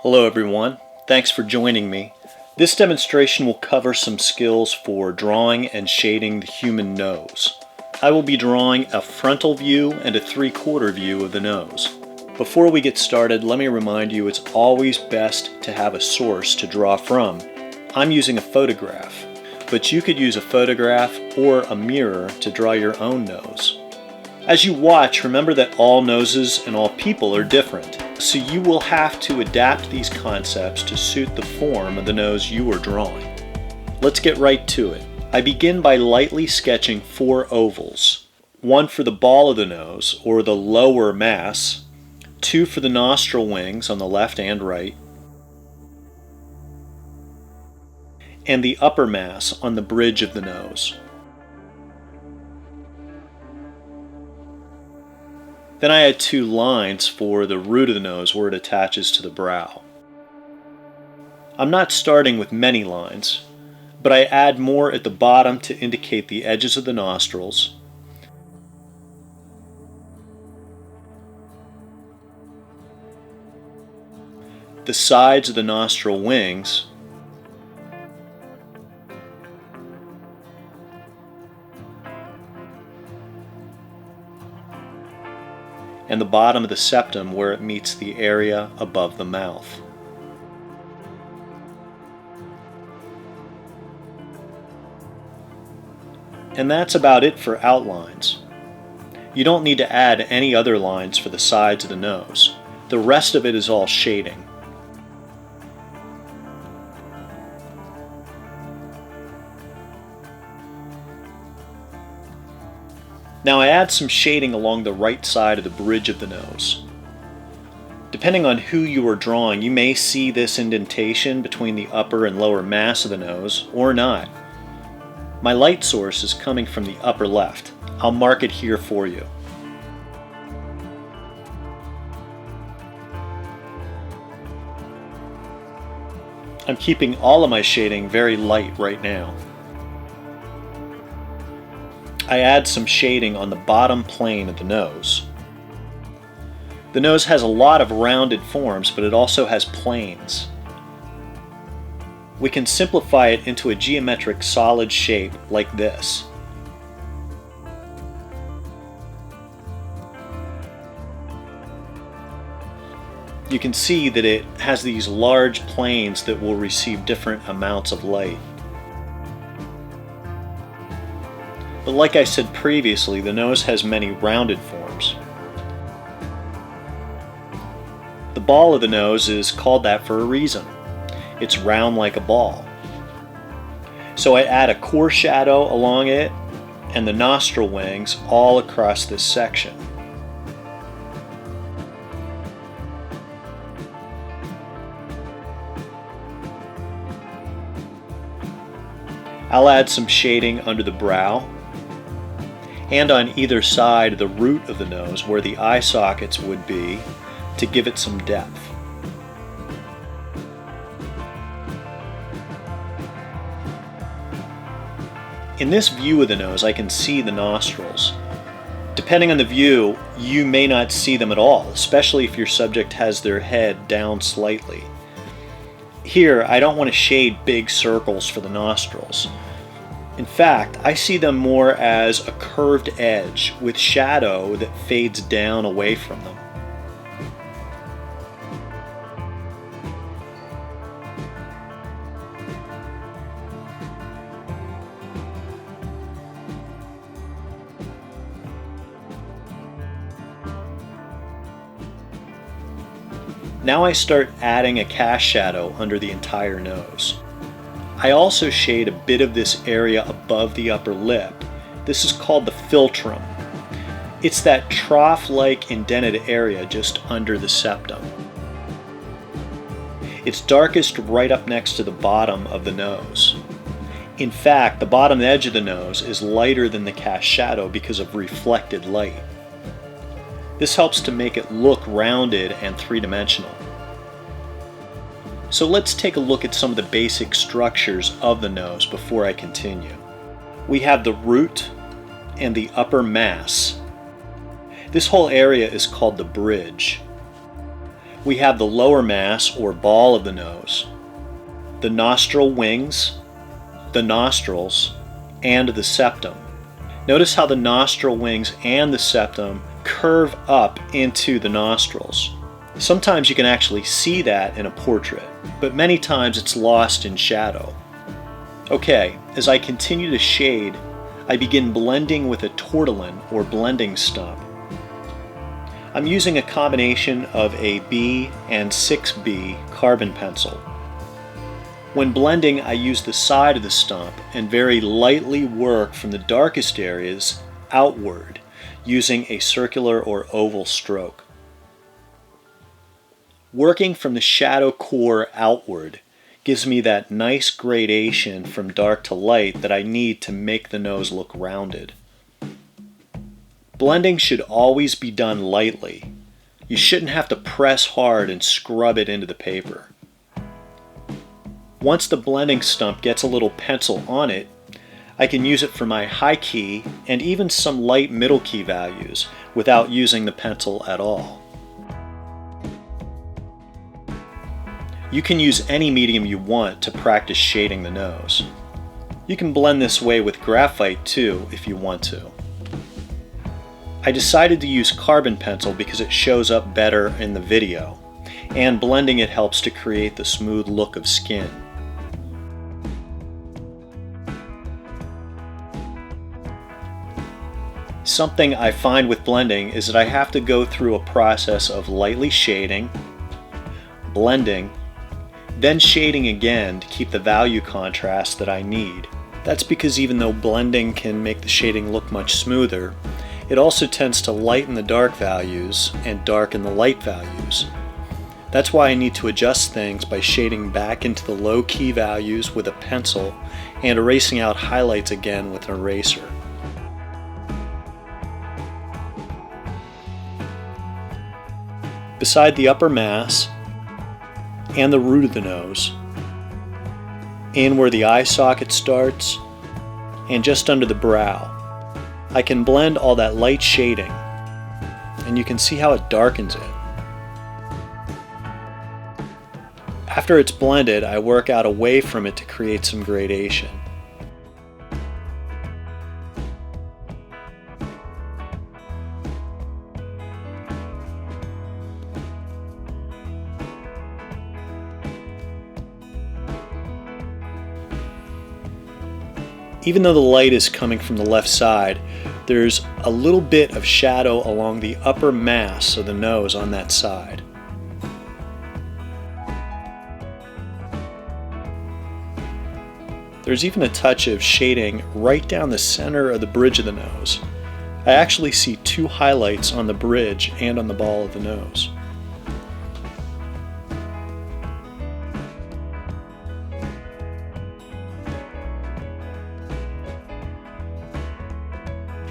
Hello everyone, thanks for joining me. This demonstration will cover some skills for drawing and shading the human nose. I will be drawing a frontal view and a 3/4 view of the nose. Before we get started, let me remind you it's always best to have a source to draw from. I'm using a photograph, but you could use a photograph or a mirror to draw your own nose. As you watch, remember that all noses and all people are different, so you will have to adapt these concepts to suit the form of the nose you are drawing. Let's get right to it. I begin by lightly sketching 4 ovals. 1 for the ball of the nose, or the lower mass, 2 for the nostril wings on the left and right, and the upper mass on the bridge of the nose. Then I add 2 lines for the root of the nose where it attaches to the brow. I'm not starting with many lines, but I add more at the bottom to indicate the edges of the nostrils, the sides of the nostril wings, and the bottom of the septum where it meets the area above the mouth. And that's about it for outlines. You don't need to add any other lines for the sides of the nose. The rest of it is all shading. Now I add some shading along the right side of the bridge of the nose. Depending on who you are drawing, you may see this indentation between the upper and lower mass of the nose, or not. My light source is coming from the upper left. I'll mark it here for you. I'm keeping all of my shading very light right now. I add some shading on the bottom plane of the nose. The nose has a lot of rounded forms, but it also has planes. We can simplify it into a geometric solid shape like this. You can see that it has these large planes that will receive different amounts of light. But like I said previously, the nose has many rounded forms. The ball of the nose is called that for a reason. It's round like a ball. So I add a core shadow along it and the nostril wings all across this section. I'll add some shading under the brow and on either side of the root of the nose where the eye sockets would be to give it some depth. In this view of the nose, I can see the nostrils. Depending on the view, you may not see them at all, especially if your subject has their head down slightly. Here, I don't want to shade big circles for the nostrils. In fact, I see them more as a curved edge with shadow that fades down away from them. Now I start adding a cast shadow under the entire nose. I also shade a bit of this area above the upper lip. This is called the philtrum. It's that trough-like indented area just under the septum. It's darkest right up next to the bottom of the nose. In fact, the bottom edge of the nose is lighter than the cast shadow because of reflected light. This helps to make it look rounded and three-dimensional. So let's take a look at some of the basic structures of the nose before I continue. We have the root and the upper mass. This whole area is called the bridge. We have the lower mass or ball of the nose, the nostril wings, the nostrils, and the septum. Notice how the nostril wings and the septum curve up into the nostrils. Sometimes you can actually see that in a portrait, but many times it's lost in shadow. Okay, as I continue to shade, I begin blending with a tortillon or blending stump. I'm using a combination of a B and 6B carbon pencil. When blending, I use the side of the stump and very lightly work from the darkest areas outward using a circular or oval stroke. Working from the shadow core outward gives me that nice gradation from dark to light that I need to make the nose look rounded. Blending should always be done lightly. You shouldn't have to press hard and scrub it into the paper. Once the blending stump gets a little pencil on it, I can use it for my high key and even some light middle key values without using the pencil at all. You can use any medium you want to practice shading the nose. You can blend this way with graphite too if you want to. I decided to use carbon pencil because it shows up better in the video, and blending it helps to create the smooth look of skin. Something I find with blending is that I have to go through a process of lightly shading, blending, then shading again to keep the value contrast that I need. That's because even though blending can make the shading look much smoother, it also tends to lighten the dark values and darken the light values. That's why I need to adjust things by shading back into the low key values with a pencil and erasing out highlights again with an eraser. Beside the upper mass and the root of the nose, in where the eye socket starts, and just under the brow, I can blend all that light shading, and you can see how it darkens it. After it's blended, I work out away from it to create some gradation. Even though the light is coming from the left side, there's a little bit of shadow along the upper mass of the nose on that side. There's even a touch of shading right down the center of the bridge of the nose. I actually see two highlights on the bridge and on the ball of the nose.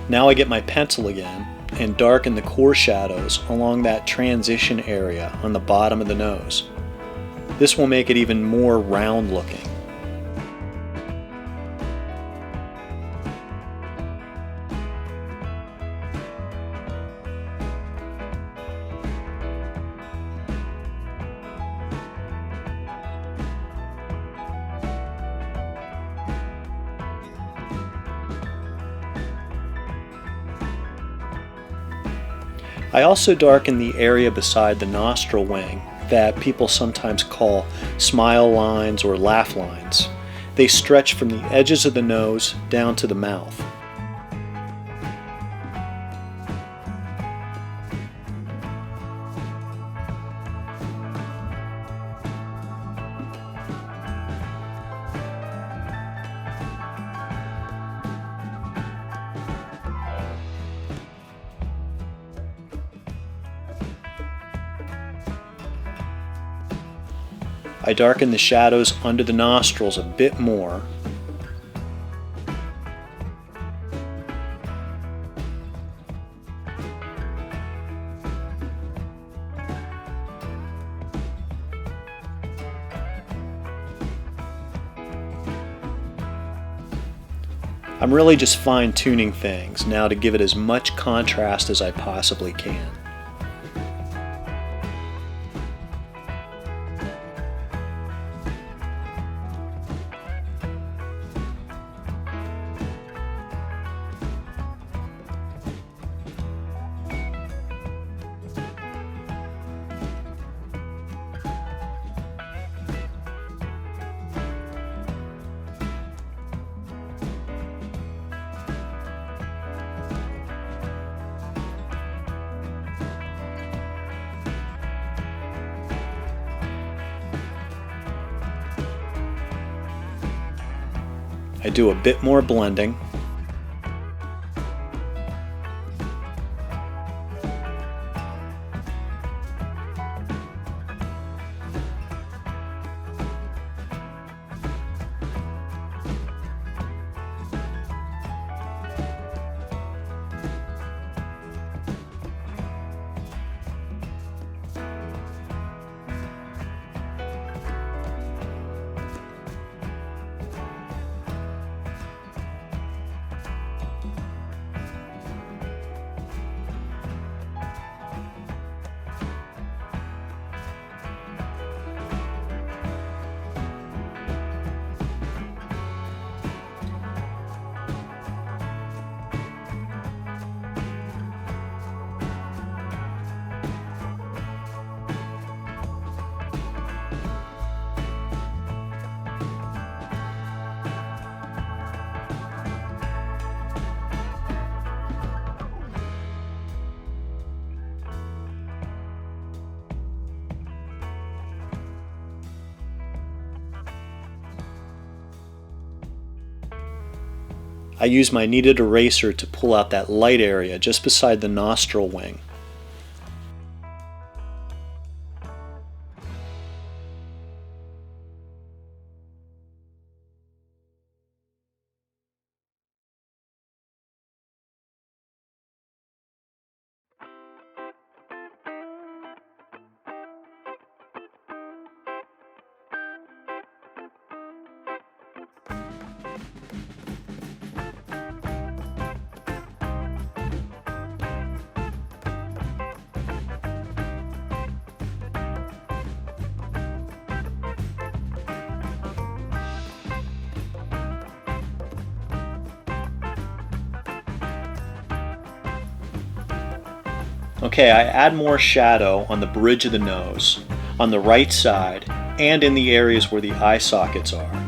Now I get my pencil again and darken the core shadows along that transition area on the bottom of the nose. This will make it even more round looking. I also darken the area beside the nostril wing that people sometimes call smile lines or laugh lines. They stretch from the edges of the nose down to the mouth. I darken the shadows under the nostrils a bit more. I'm really just fine-tuning things now to give it as much contrast as I possibly can. I do a bit more blending. I use my kneaded eraser to pull out that light area just beside the nostril wing. Okay, I add more shadow on the bridge of the nose, on the right side, and in the areas where the eye sockets are.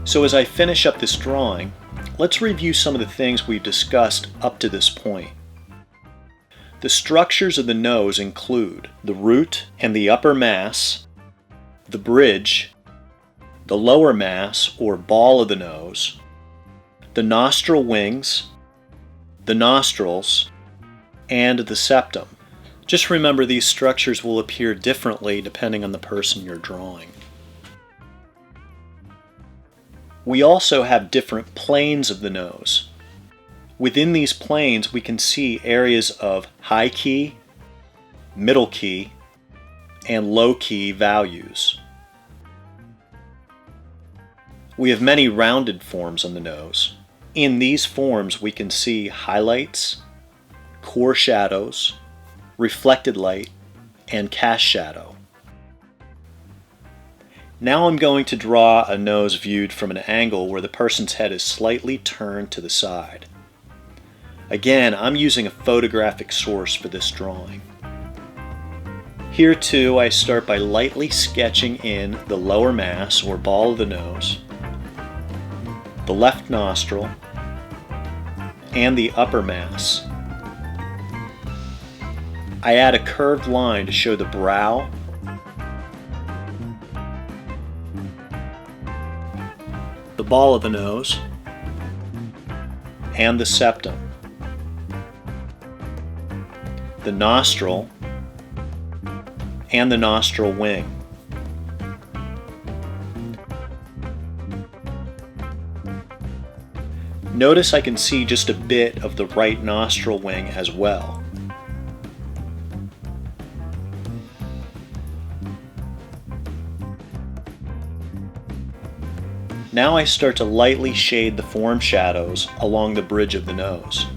So as I finish up this drawing, let's review some of the things we've discussed up to this point. The structures of the nose include the root and the upper mass, the bridge, the lower mass or ball of the nose, the nostril wings, the nostrils, and the septum. Just remember these structures will appear differently depending on the person you're drawing. We also have different planes of the nose. Within these planes, we can see areas of high key, middle key, and low key values. We have many rounded forms on the nose. In these forms, we can see highlights, core shadows, reflected light, and cast shadow. Now I'm going to draw a nose viewed from an angle where the person's head is slightly turned to the side. Again, I'm using a photographic source for this drawing. Here too, I start by lightly sketching in the lower mass or ball of the nose, the left nostril, and the upper mass. I add a curved line to show the brow, the ball of the nose, and the septum, the nostril, and the nostril wing. Notice I can see just a bit of the right nostril wing as well. Now I start to lightly shade the form shadows along the bridge of the nose.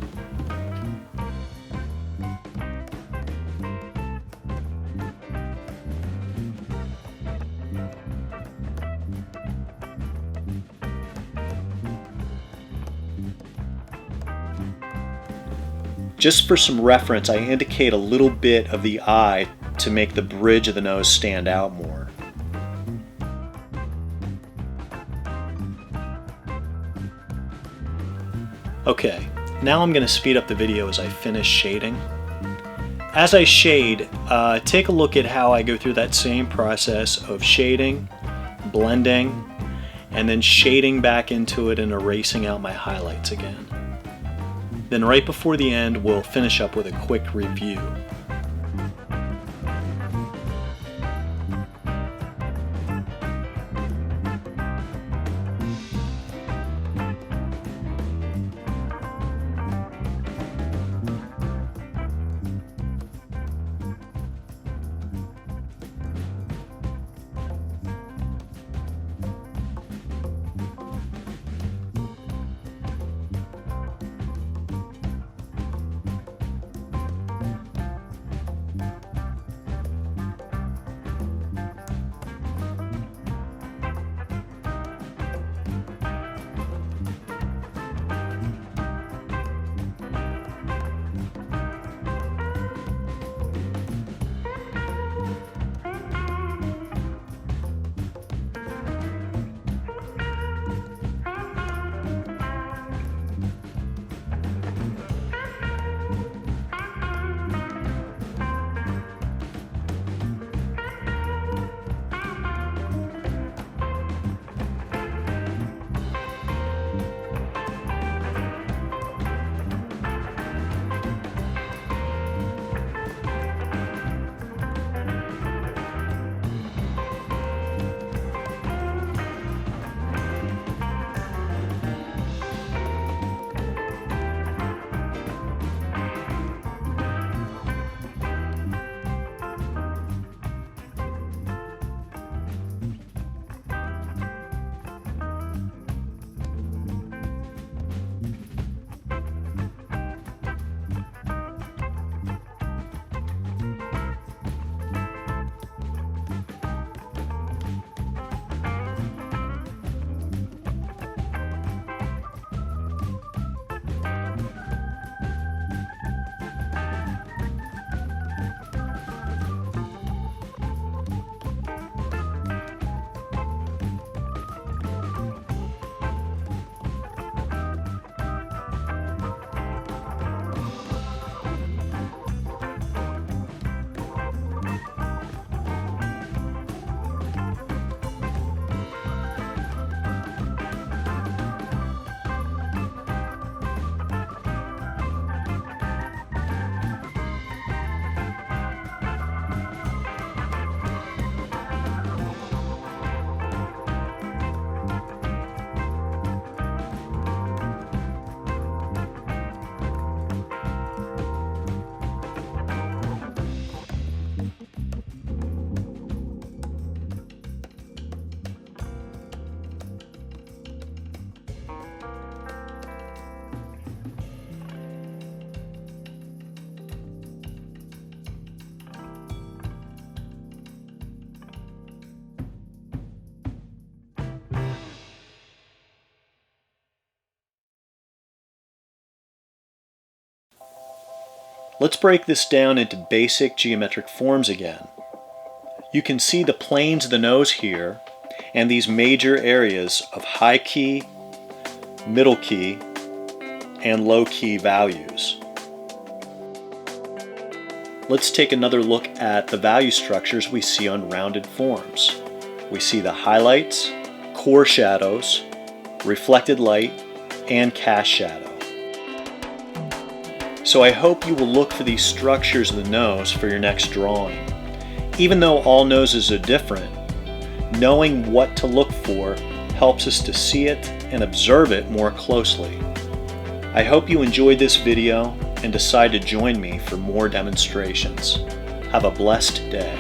Just for some reference, I indicate a little bit of the eye to make the bridge of the nose stand out more. Okay, now I'm going to speed up the video as I finish shading. As I shade, take a look at how I go through that same process of shading, blending, and then shading back into it and erasing out my highlights again. Then right before the end, we'll finish up with a quick review. Let's break this down into basic geometric forms again. You can see the planes of the nose here and these major areas of high key, middle key, and low key values. Let's take another look at the value structures we see on rounded forms. We see the highlights, core shadows, reflected light, and cast shadow. So I hope you will look for these structures of the nose for your next drawing. Even though all noses are different, knowing what to look for helps us to see it and observe it more closely. I hope you enjoyed this video and decide to join me for more demonstrations. Have a blessed day.